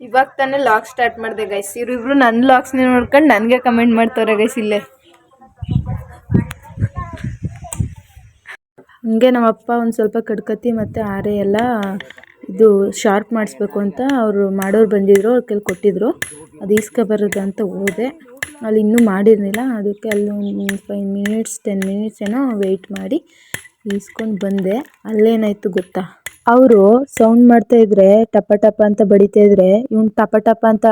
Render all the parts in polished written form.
ಇವಾಗ ತಾನೇ log start ಮಾಡಿದೆ ಗೈಸ್. ಇವರಿಬ್ರು ನನ್ನ ಲಾಗ್ಸ್ನ ನೋಡ್ಕೊಂಡು ನನಗೆ ಕಮೆಂಟ್ ಮಾಡ್ತಾರೆ ಗೈಸ್. ಇಲ್ಲೇ ಹಂಗೆ ನಮ್ಮಪ್ಪ ಒಂದು ಸ್ವಲ್ಪ ಕಡ್ಕತ್ತಿ ಮತ್ತು ಆರೆ ಎಲ್ಲ ಇದು ಶಾರ್ಪ್ ಮಾಡಿಸ್ಬೇಕು ಅಂತ ಅವರು ಮಾಡೋರು ಬಂದಿದ್ರು, ಅವ್ರ ಕೈಲಿ ಕೊಟ್ಟಿದ್ರು. ಅದು ಬರೋದು ಅಂತ ಹೋದೆ, ಅಲ್ಲಿ ಇನ್ನೂ ಮಾಡಿರಲಿಲ್ಲ. ಅದಕ್ಕೆ ಅಲ್ಲಿ ಒಂದು 5 ಮಿನಿಟ್ಸ್ 10 ಮಿನಿಟ್ಸ್ ಏನೋ ವೆಯ್ಟ್ ಮಾಡಿ ಈಸ್ಕೊಂಡು ಬಂದೆ. ಅಲ್ಲೇನಾಯಿತು ಗೊತ್ತಾ, ಅವರು ಸೌಂಡ್ ಮಾಡ್ತಾ ಇದ್ರೆ ಟಪ ಟಪ ಅಂತ ಬಡಿತಾ ಇದ್ರೆ ಇವ್ನು ಟಪ ಟಪ ಅಂತ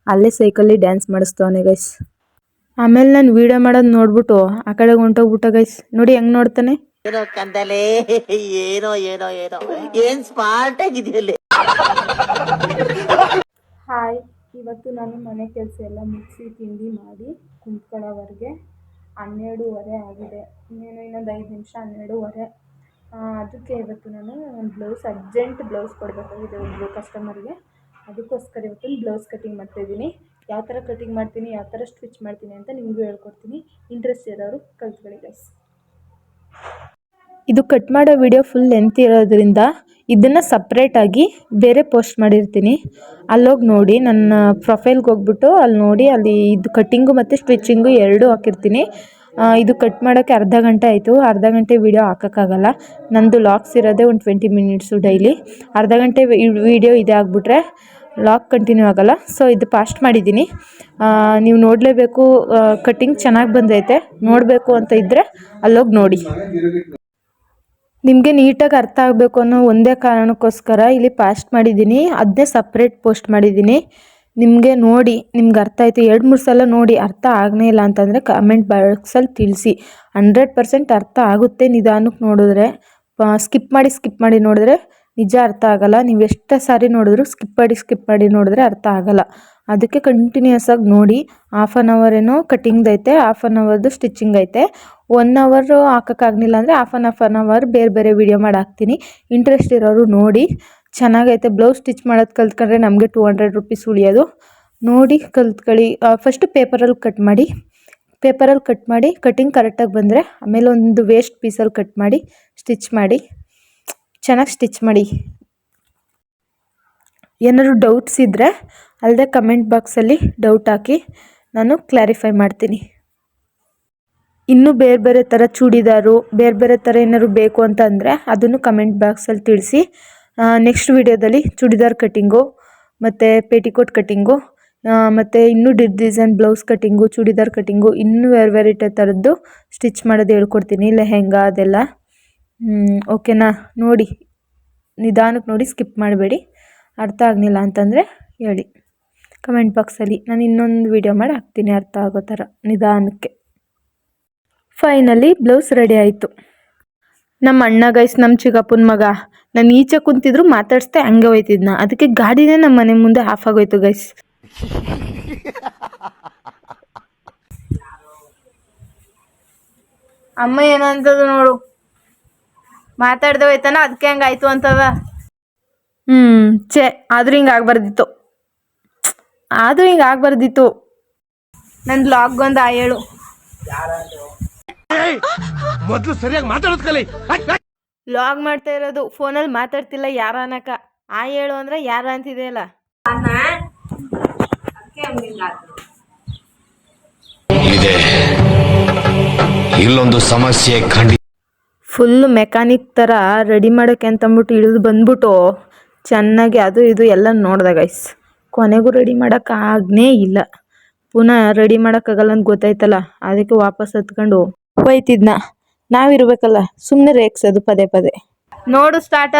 ಅಲ್ಲೇ ಸೈಕಲ್ಲಿ ಡ್ಯಾನ್ಸ್ ಮಾಡಿಸ್ತವನೆ ಗೈಸ್. ಆಮೇಲೆ ನಾನು ವೀಡಿಯೋ ಮಾಡೋದು ನೋಡ್ಬಿಟ್ಟು ಆ ಕಡೆ ಹೊಂಟೋಗ್ಬಿಟ್ಟ ಗೈಸ್. ನೋಡಿ ಹೆಂಗ್ ನೋಡ್ತಾನೆ. ಏನೋ ಕಂದಲೆ, ಏನೋ ಏನೋ ಏನೋ ಏನ್ ಸ್ಮಾರ್ಟ್ ಆಗಿದೆಯಲ್ಲಿ. ಹಾಯ್, ಇವತ್ತು ನಾನು ಮನೆ ಕೆಲಸ ಎಲ್ಲ ಮುಗಿಸಿ ತಿಂಡಿ ಮಾಡಿ ಕುಂತ್ಕೊಳ್ಳೋವರೆಗೆ 12:15 ಆಗಿದೆ. ಇನ್ನೊಂದು 5 ನಿಮಿಷ 12:15. ಅದಕ್ಕೆ ಇವತ್ತು ನಾನು ಒಂದು ಬ್ಲೌಸ್ ಅರ್ಜೆಂಟ್ ಬ್ಲೌಸ್ ಕೊಡಬೇಕಾಗಿದೆ ಒಬ್ಬರು ಕಸ್ಟಮರ್ಗೆ. ಅದಕ್ಕೋಸ್ಕರ ಇವತ್ತು ಬ್ಲೌಸ್ ಕಟಿಂಗ್ ಮಾಡ್ತಾಯಿದ್ದೀನಿ. ಯಾವ ಥರ ಕಟಿಂಗ್ ಮಾಡ್ತೀನಿ, ಯಾವ ಥರ ಸ್ಟಿಚ್ ಮಾಡ್ತೀನಿ ಅಂತ ನಿಮಗೂ ಹೇಳ್ಕೊಡ್ತೀನಿ. ಇಂಟ್ರೆಸ್ಟ್ ಇರೋರು ಕಲ್ತ್ಕೊಳ್ಳಿ ಗೈಸ್. ಇದು ಕಟ್ ಮಾಡೋ ವಿಡಿಯೋ ಫುಲ್ ಲೆಂತ್ ಇರೋದ್ರಿಂದ ಇದನ್ನು ಸಪ್ರೇಟಾಗಿ ಬೇರೆ ಪೋಸ್ಟ್ ಮಾಡಿರ್ತೀನಿ. ಅಲ್ಲೋಗಿ ನೋಡಿ, ನನ್ನ ಪ್ರೊಫೈಲ್ಗೆ ಹೋಗ್ಬಿಟ್ಟು ಅಲ್ಲಿ ನೋಡಿ, ಅಲ್ಲಿ ಇದು ಕಟ್ಟಿಂಗು ಮತ್ತು ಸ್ಟಿಚಿಂಗು ಎರಡೂ ಹಾಕಿರ್ತೀನಿ. ಇದು ಕಟ್ ಮಾಡೋಕ್ಕೆ ಅರ್ಧ ಗಂಟೆ ಆಯಿತು. ಅರ್ಧ ಗಂಟೆ ವೀಡಿಯೋ ಹಾಕೋಕ್ಕಾಗಲ್ಲ, ನಂದು ಲಾಗ್ಸ್ ಇರೋದೇ ಒಂದು 20 ಮಿನಿಟ್ಸು ಡೈಲಿ. ಅರ್ಧ ಗಂಟೆ ವೀಡಿಯೋ ಇದೇ ಆಗಿಬಿಟ್ರೆ ಲಾಗ್ ಕಂಟಿನ್ಯೂ ಆಗೋಲ್ಲ. ಸೊ ಇದು ಪಾಸ್ಟ್ ಮಾಡಿದ್ದೀನಿ, ನೀವು ನೋಡಲೇಬೇಕು. ಕಟ್ಟಿಂಗ್ ಚೆನ್ನಾಗಿ ಬಂದೈತೆ, ನೋಡಬೇಕು ಅಂತ ಇದ್ದರೆ ಅಲ್ಲೋಗಿ ನೋಡಿ. ನಿಮಗೆ ನೀಟಾಗಿ ಅರ್ಥ ಆಗಬೇಕು ಅನ್ನೋ ಒಂದೇ ಕಾರಣಕ್ಕೋಸ್ಕರ ಇಲ್ಲಿ ಪಾಸ್ಟ್ ಮಾಡಿದ್ದೀನಿ, ಅದನ್ನೇ ಸಪ್ರೇಟ್ ಪೋಸ್ಟ್ ಮಾಡಿದ್ದೀನಿ. ನಿಮಗೆ ನೋಡಿ, ನಿಮ್ಗೆ ಅರ್ಥ ಆಯಿತು 2-3 ಸಲ ನೋಡಿ. ಅರ್ಥ ಆಗನೇ ಇಲ್ಲ ಅಂತಂದರೆ ಕಮೆಂಟ್ ಬಾಕ್ಸಲ್ಲಿ ತಿಳಿಸಿ. 100% ಅರ್ಥ ಆಗುತ್ತೆ ನಿಧಾನಕ್ಕೆ ನೋಡಿದ್ರೆ. ಸ್ಕಿಪ್ ಮಾಡಿ ನೋಡಿದ್ರೆ ನಿಜ ಅರ್ಥ ಆಗಲ್ಲ. ನೀವು ಎಷ್ಟು ಸಾರಿ ನೋಡಿದ್ರು ಸ್ಕಿಪ್ ಮಾಡಿ ನೋಡಿದ್ರೆ ಅರ್ಥ ಆಗಲ್ಲ. ಅದಕ್ಕೆ ಕಂಟಿನ್ಯೂಸ್ ಆಗಿ ನೋಡಿ. 1/2 ಅವರ್ ಏನೋ ಕಟಿಂಗ್ದೈತೆ, 1/2 ಅವರ್ದು ಸ್ಟಿಚಿಂಗ್ ಐತೆ. 1 ಅವರ್ ಹಾಕೋಕ್ಕಾಗಲಿಲ್ಲ ಅಂದರೆ 1/2 ಅವರ್ ಬೇರೆ ವೀಡಿಯೋ ಮಾಡಿ ಹಾಕ್ತೀನಿ. ಇಂಟ್ರೆಸ್ಟ್ ಇರೋರು ನೋಡಿ. ಚೆನ್ನಾಗೈತೆ. ಬ್ಲೌಸ್ ಸ್ಟಿಚ್ ಮಾಡೋದು ಕಲ್ತ್ಕೊಂಡ್ರೆ ನಮಗೆ 200 ರೂಪೀಸ್ ಉಳಿಯೋದು. ನೋಡಿ ಕಲ್ತ್ಕೊಳ್ಳಿ. ಫಸ್ಟು ಪೇಪರಲ್ಲಿ ಕಟ್ ಮಾಡಿ ಕಟಿಂಗ್ ಕರೆಕ್ಟಾಗಿ ಬಂದರೆ ಆಮೇಲೆ ಒಂದು ವೇಸ್ಟ್ ಪೀಸಲ್ಲಿ ಕಟ್ ಮಾಡಿ ಸ್ಟಿಚ್ ಮಾಡಿ, ಚೆನ್ನಾಗಿ ಸ್ಟಿಚ್ ಮಾಡಿ. ಏನಾದ್ರು ಡೌಟ್ಸ್ ಇದ್ದರೆ ಅಲ್ಲದೆ ಕಮೆಂಟ್ ಬಾಕ್ಸಲ್ಲಿ ಡೌಟ್ ಹಾಕಿ, ನಾನು ಕ್ಲಾರಿಫೈ ಮಾಡ್ತೀನಿ. ಇನ್ನೂ ಬೇರೆ ಥರ ಚೂಡಿದಾರು, ಬೇರೆ ಥರ ಏನಾದ್ರು ಬೇಕು ಅಂತ ಅಂದರೆ ಅದನ್ನು ಕಮೆಂಟ್ ಬಾಕ್ಸಲ್ಲಿ ತಿಳಿಸಿ. ನೆಕ್ಸ್ಟ್ ವೀಡಿಯೋದಲ್ಲಿ ಚೂಡಿದಾರ್ ಕಟ್ಟಿಂಗು ಮತ್ತು ಪೇಟಿಕೋಟ್ ಕಟ್ಟಿಂಗು ಮತ್ತು ಇನ್ನೂ design blouse cutting, churidar cutting, ಇನ್ನೂ ವೆರೈಟಿ ಥರದ್ದು ಸ್ಟಿಚ್ ಮಾಡೋದು ಹೇಳ್ಕೊಡ್ತೀನಿ. ಲೆಹೆಂಗಾ ಅದೆಲ್ಲ. ಓಕೆನಾ? ನೋಡಿ, ನಿಧಾನಕ್ಕೆ ನೋಡಿ, ಸ್ಕಿಪ್ ಮಾಡಬೇಡಿ. ಅರ್ಥ ಆಗಲಿಲ್ಲ ಅಂತಂದರೆ ಹೇಳಿ ಕಮೆಂಟ್ ಬಾಕ್ಸಲ್ಲಿ. ನಾನು ಇನ್ನೊಂದು ವೀಡಿಯೋ ಮಾಡಿ ಹಾಕ್ತೀನಿ ಅರ್ಥ ಆಗೋ ಥರ ನಿಧಾನಕ್ಕೆ. ಫೈನಲಿ ಬ್ಲೌಸ್ ರೆಡಿ ಆಯಿತು. ನಮ್ಮ ಅಣ್ಣ ಗೈಸ್, ನಮ್ಮ ಚಿಕ್ಕಪ್ಪನ ಮಗ, ನಾನು ಈಚೆ ಕುಂತಿದ್ರು ಮಾತಾಡಿಸ್ದೆ ಹಂಗೆ ಹೋಯ್ತಿದ್ನ. ಅದಕ್ಕೆ ಗಾಡಿನೇ ನಮ್ಮ ಮನೆ ಮುಂದೆ ಆಫ್ ಆಗೋಯ್ತು ಗೈಸ್. ಅಮ್ಮ ಏನಂತದ ನೋಡು, ಮಾತಾಡ್ದೆ ಹೋಯ್ತಾನ, ಅದಕ್ಕೆ ಹಂಗಾಯ್ತು ಅಂತದ. ಆದ್ರೂ ಹಿಂಗೆ ಆಗ್ಬಾರ್ದಿತ್ತು. ನನ್ನ ಬ್ಲಾಗ್ಗೊಂದು ಹೇಳು. ಮೊದಲು ಸರಿಯಾಗಿ ಮಾತಾಡೋದು ಕಲಿ. ಲಾಗ್ ಮಾಡ್ತಾ ಇರೋದು, ಫೋನಲ್ಲಿ ಮಾತಾಡ್ತಿಲ್ಲ. ಯಾರ ಅನ್ನಕ ಹೇಳು ಅಂದ್ರೆ ಯಾರ ಅಂತಿದೆಯಲ್ಲ. ಇಲ್ಲೊಂದು ಸಮಸ್ಯೆ ಫುಲ್ ಮೆಕ್ಯಾನಿಕ್ ಥರ ರೆಡಿ ಮಾಡೋಕ್ಕೆ ಅಂತಂದ್ಬಿಟ್ಟು ಇಳಿದು ಬಂದ್ಬಿಟ್ಟು ಚೆನ್ನಾಗಿ ಅದು ಇದು ಎಲ್ಲ ನೋಡ್ದೆ ಗೈಸ್. ಕೊನೆಗೂ ರೆಡಿ ಮಾಡೋಕ್ಕಾಗನೇ ಇಲ್ಲ. ಪುನಃ ರೆಡಿ ಮಾಡೋಕ್ಕಾಗಲ್ಲ ಅಂತ ಗೊತ್ತಾಯ್ತಲ್ಲ, ಅದಕ್ಕೆ ವಾಪಸ್ ಹತ್ಕೊಂಡು ಹೋಯ್ತಿದ್ನ. ನಾವಿರ್ಬೇಕಲ್ಲ ಸುಮ್ಮನೆ ರೇಗ್ಸೋದು ಪದೇ. ನೋಡು ಸ್ಟಾರ್ಟ್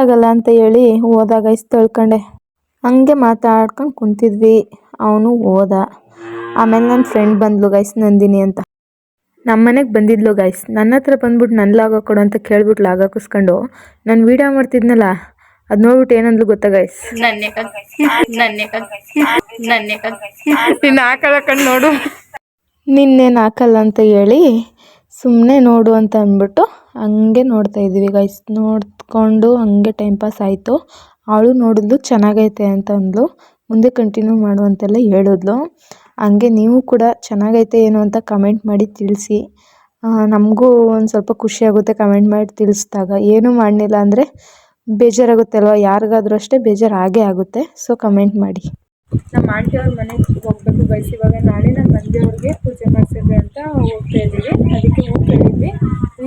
ಆಗಲ್ಲ ಅಂತ ಹೇಳಿ ಹೋದ ಗೈಸ್. ತಳ್ಕೊಂಡೆ ಹಂಗೆ ಮಾತಾಡ್ಕೊಂಡು ಕುಂತಿದ್ವಿ. ಅವನು ಹೋದ. ಆಮೇಲೆ ನನ್ನ ಫ್ರೆಂಡ್ ಬಂದ್ಲು ಗೈಸ್, ನಂದಿನಿ ಅಂತ. ನಮ್ಮ ಮನೆಗೆ ಬಂದಿದ್ಲು ಗೈಸ್. ನನ್ನ ಹತ್ರ ಬಂದ್ಬಿಟ್ಟು ನನ್ನ ಲಾಗ್ ಹಾಕೊಡು ಅಂತ ಕೇಳ್ಬಿಟ್ಟು ಲಾಗ್ ಹಾಕಿಸ್ಕೊಂಡು ನಾನು ವೀಡಿಯೋ ಮಾಡ್ತಿದ್ನಲ್ಲ, ಅದು ನೋಡ್ಬಿಟ್ಟು ಏನಂದ್ಲು ಗೊತ್ತಾ ಗೈಸ್, ನಿನ್ನ ಹಾಕಲ್ಲ ನೋಡು, ನಿನ್ನೇನು ಹಾಕಲ್ಲ ಅಂತ ಹೇಳಿ ಸುಮ್ಮನೆ ನೋಡು ಅಂತ ಅಂದ್ಬಿಟ್ಟು ಹಂಗೆ ನೋಡ್ತಾ ಇದ್ವಿ ಗೈಸ್. ನೋಡ್ಕೊಂಡು ಹಂಗೆ ಟೈಮ್ ಪಾಸ್ ಆಯಿತು. ಅವಳು ನೋಡಿದ್ಲು ಚೆನ್ನಾಗೈತೆ ಅಂತ ಅಂದ್ಲು. ಮುಂದೆ ಕಂಟಿನ್ಯೂ ಮಾಡುವಂತೆಲ್ಲ ಹೇಳಿದ್ಲು. ಹಂಗೆ ನೀವು ಕೂಡ ಚೆನ್ನಾಗೈತೆ ಏನು ಅಂತ ಕಮೆಂಟ್ ಮಾಡಿ ತಿಳಿಸಿ. ನಮಗೂ ಒಂದು ಸ್ವಲ್ಪ ಖುಷಿಯಾಗುತ್ತೆ ಕಮೆಂಟ್ ಮಾಡಿ ತಿಳಿಸಿದಾಗ. ಏನೂ ಮಾಡಲಿಲ್ಲ ಅಂದರೆ ಬೇಜಾರಾಗುತ್ತೆ ಅಲ್ವಾ, ಯಾರಿಗಾದ್ರೂ ಅಷ್ಟೇ ಬೇಜಾರು ಆಗೇ ಆಗುತ್ತೆ. ಸೊ ಕಮೆಂಟ್ ಮಾಡಿ. ನಮ್ಮ ಆಂಟಿಯವ್ರ ಮನೆಗೆ ಹೋಗ್ಬೇಕು ಗೈಸ್. ಇವಾಗ ನಾಳೆ ನಮ್ಮ ಮಂದಿಯವ್ರಿಗೆ ಪೂಜೆ ಮಾಡಿಸಿದ್ರೆ ಅಂತ ಹೋಗ್ತಾ ಇದ್ದೀವಿ. ಅದಕ್ಕೆ ಹೋಗ್ತಾಯಿದ್ವಿ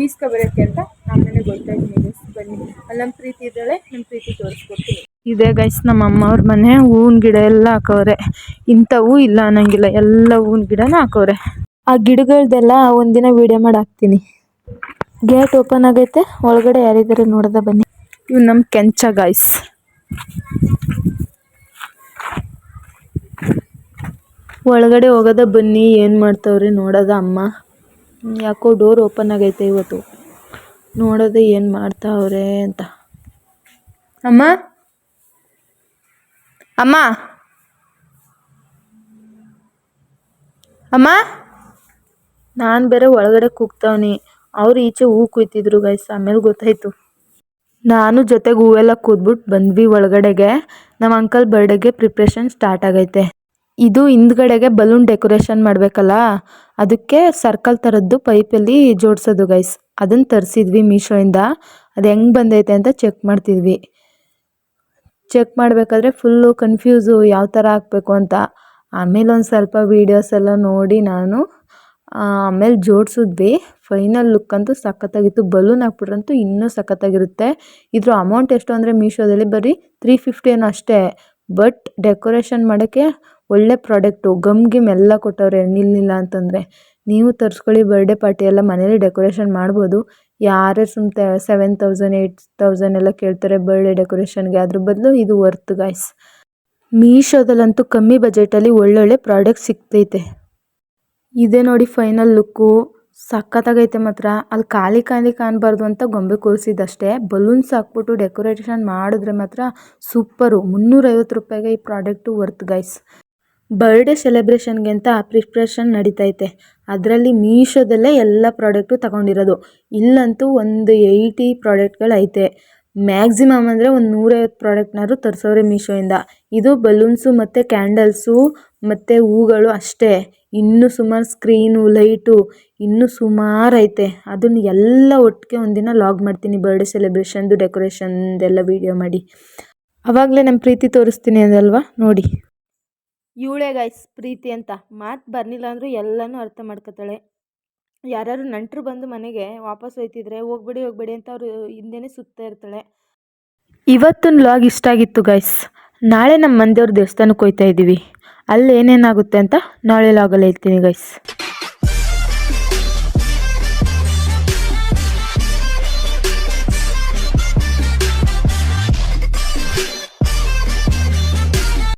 ಈಸ್ಕೊ ಬರೋಕ್ಕೆ ಅಂತ. ಆಮೇಲೆ ಗೊತ್ತಾ ಇದ್ದೀನಿ ಗೈಸ್, ಬನ್ನಿ. ಅಲ್ಲಿ ನಮ್ಮ ಪ್ರೀತಿ ಇದ್ದಾಳೆ, ನಮ್ಮ ಪ್ರೀತಿ ತೋರಿಸ್ಕೊಡ್ತೀನಿ. ಇದೇ ಗೈಸ್ ನಮ್ಮ ಅಮ್ಮ ಅವ್ರ ಮನೆ. ಹೂವಿನ ಗಿಡ ಎಲ್ಲ ಹಾಕವ್ರೆ. ಇಂಥ ಹೂ ಇಲ್ಲ ಅನ್ನಂಗಿಲ್ಲ, ಎಲ್ಲ ಹೂವಿನ ಗಿಡನೂ ಹಾಕವ್ರೆ. ಆ ಗಿಡಗಳ್ದೆಲ್ಲ ಒಂದಿನ ವಿಡಿಯೋ ಮಾಡಿ ಹಾಕ್ತೀನಿ. ಗೇಟ್ ಓಪನ್ ಆಗೈತೆ, ಒಳಗಡೆ ಯಾರಿದ್ದಾರೆ ನೋಡೋದ ಬನ್ನಿ. ಇವು ನಮ್ಮ ಕೆಂಚ ಗೈಸ್. ಒಳಗಡೆ ಹೋಗೋದ ಬನ್ನಿ. ಏನು ಮಾಡ್ತಾವ್ರೆ ನೋಡೋದ ಅಮ್ಮ. ಯಾಕೋ ಡೋರ್ ಓಪನ್ ಆಗೈತೆ ಇವತ್ತು. ನೋಡೋದ ಏನು ಮಾಡ್ತಾವ್ರೆ ಅಂತ. ಅಮ್ಮ ಅಮ್ಮ ಅಮ್ಮ, ನಾನು ಬೇರೆ ಒಳಗಡೆ ಕೂಗ್ತಾವ್ನಿ, ಅವ್ರು ಈಚೆ ಹೂ ಕುಯ್ತಿದ್ರು ಗೈಸ್. ಆಮೇಲೆ ಗೊತ್ತಾಯ್ತು. ನಾನು ಜೊತೆಗೆ ಹೂವೆಲ್ಲ ಕೂದ್ಬಿಟ್ಟು ಬಂದ್ವಿ ಒಳಗಡೆಗೆ. ನಮ್ಮ ಅಂಕಲ್ ಬರ್ಡೇಗೆ ಪ್ರಿಪ್ರೇಷನ್ ಸ್ಟಾರ್ಟ್ ಆಗೈತೆ. ಇದು ಹಿಂದ್ಗಡೆಗೆ ಬಲೂನ್ ಡೆಕೋರೇಷನ್ ಮಾಡಬೇಕಲ್ಲ, ಅದಕ್ಕೆ ಸರ್ಕಲ್ ಥರದ್ದು ಪೈಪಲ್ಲಿ ಜೋಡಿಸೋದು ಗೈಸ್. ಅದನ್ನು ತರಿಸಿದ್ವಿ ಮೀಶೋಯಿಂದ. ಅದು ಹೆಂಗೆ ಬಂದೈತೆ ಅಂತ ಚೆಕ್ ಮಾಡ್ತಿದ್ವಿ. ಚೆಕ್ ಮಾಡಬೇಕಾದ್ರೆ ಫುಲ್ಲು ಕನ್ಫ್ಯೂಸು ಯಾವ ಥರ ಹಾಕಬೇಕು ಅಂತ. ಆಮೇಲೆ ಒಂದು ಸ್ವಲ್ಪ ವೀಡಿಯೋಸ್ ಎಲ್ಲ ನೋಡಿ ನಾನು ಆಮೇಲೆ ಜೋಡಿಸಿದ್ವಿ. ಫೈನಲ್ ಲುಕ್ ಅಂತೂ ಸಖತ್ತಾಗಿತ್ತು. ಬಲೂನ್ ಹಾಕ್ಬಿಟ್ರಂತೂ ಇನ್ನೂ ಸಖತ್ತಾಗಿರುತ್ತೆ. ಇದ್ರ ಅಮೌಂಟ್ ಎಷ್ಟು ಅಂದರೆ ಮೀಶೋದಲ್ಲಿ ಬರೀ 350 ಏನೋ ಅಷ್ಟೇ. ಬಟ್ ಡೆಕೋರೇಷನ್ ಮಾಡೋಕ್ಕೆ ಒಳ್ಳೆ ಪ್ರಾಡಕ್ಟು. ಗಮ್ ಗಿಮ್ ಎಲ್ಲ ಕೊಟ್ಟವ್ರೆ, ನಿಲ್ಲಿಲ್ಲ ಅಂತಂದರೆ. ನೀವು ತರಿಸ್ಕೊಳ್ಳಿ. ಬರ್ಡೇ ಪಾರ್ಟಿ ಎಲ್ಲ ಮನೇಲಿ ಡೆಕೋರೇಷನ್ ಮಾಡ್ಬೋದು. ಯಾರೇ ಸುಮ್ಮನೆ 7000 8000 ಎಲ್ಲ ಕೇಳ್ತಾರೆ ಬರ್ಡೇ ಡೆಕೋರೇಷನ್ಗೆ. ಅದ್ರ ಬದಲು ಇದು ವರ್ತ್ ಗಾಯ್ಸ್. ಮೀಶೋದಲ್ಲಂತೂ ಕಮ್ಮಿ ಬಜೆಟಲ್ಲಿ ಒಳ್ಳೊಳ್ಳೆ ಪ್ರಾಡಕ್ಟ್ ಸಿಗ್ತೈತೆ. ಇದೇ ನೋಡಿ ಫೈನಲ್ ಲುಕ್ಕು. ಸಖತ್ತಾಗೈತೆ ಮಾತ್ರ. ಅಲ್ಲಿ ಖಾಲಿ ಕಾಣಬಾರ್ದು ಅಂತ ಗೊಂಬೆ ಕೂರಿಸಿದ್ದಷ್ಟೇ. ಬಲೂನ್ಸ್ ಹಾಕ್ಬಿಟ್ಟು ಡೆಕೋರೇಷನ್ ಮಾಡಿದ್ರೆ ಮಾತ್ರ ಸೂಪರು. 350 ರೂಪಾಯಿಗೆ ಈ ಪ್ರಾಡಕ್ಟು ವರ್ತ್ ಗೈಸ್. ಬರ್ಡೇ ಸೆಲೆಬ್ರೇಷನ್ಗೆ ಅಂತ ಪ್ರಿಪ್ರೇಷನ್ ನಡೀತೈತೆ. ಅದರಲ್ಲಿ ಮೀಶೋದಲ್ಲೇ ಎಲ್ಲ ಪ್ರಾಡಕ್ಟು ತಗೊಂಡಿರೋದು. ಇಲ್ಲಂತೂ ಒಂದು 80 ಪ್ರಾಡಕ್ಟ್ಗಳೈತೆ. ಮ್ಯಾಕ್ಸಿಮಮ್ ಅಂದರೆ ಒಂದು 150 ಪ್ರಾಡಕ್ಟ್ನಾದ್ರು ತರಿಸೋರೆ ಮೀಶೋಯಿಂದ. ಇದು ಬಲೂನ್ಸು ಮತ್ತು ಕ್ಯಾಂಡಲ್ಸು ಮತ್ತು ಹೂಗಳು ಅಷ್ಟೇ. ಇನ್ನೂ ಸುಮಾರು ಸ್ಕ್ರೀನು, ಲೈಟು ಇನ್ನೂ ಸುಮಾರು ಐತೆ. ಅದನ್ನು ಎಲ್ಲ ಒಟ್ಟಿಗೆ ಒಂದಿನ ಲಾಗ್ ಮಾಡ್ತೀನಿ. ಬರ್ಡೇ ಸೆಲೆಬ್ರೇಷನ್ದು ಡೆಕೋರೇಷನ್ದೆಲ್ಲ ವೀಡಿಯೋ ಮಾಡಿ. ಆವಾಗಲೇ ನಮ್ಮ ಪ್ರೀತಿ ತೋರಿಸ್ತೀನಿ ಅದಲ್ವಾ, ನೋಡಿ. ಇವಳೇ ಗೈಸ್ ಪ್ರೀತಿ ಅಂತ. ಮಾತು ಬರಲಿಲ್ಲ ಅಂದರೂ ಎಲ್ಲನೂ ಅರ್ಥ ಮಾಡ್ಕೊತಾಳೆ. ಯಾರು ನೆಂಟರು ಬಂದು ಮನೆಗೆ ವಾಪಸ್ ಹೋಯ್ತಿದ್ರೆ ಹೋಗ್ಬೇಡಿ ಅಂತ ಅವರು ಹಿಂದೆನೇ ಸುತ್ತಾ ಇರ್ತಾಳೆ. ಇವತ್ತಿನ ವ್ಲಾಗ್ ಇಷ್ಟ ಆಗಿತ್ತು ಗೈಸ್. ನಾಳೆ ನಮ್ಮ ಮಂದಿಯವ್ರ ದೇವಸ್ಥಾನಕ್ಕೆ ಹೋಗ್ತಾ ಇದ್ದೀವಿ. ಅಲ್ಲಿ ಏನೇನಾಗುತ್ತೆ ಅಂತ ನಾಳೆ ವ್ಲಾಗಲ್ಲಿ ಹೇಳ್ತೀನಿ ಗೈಸ್.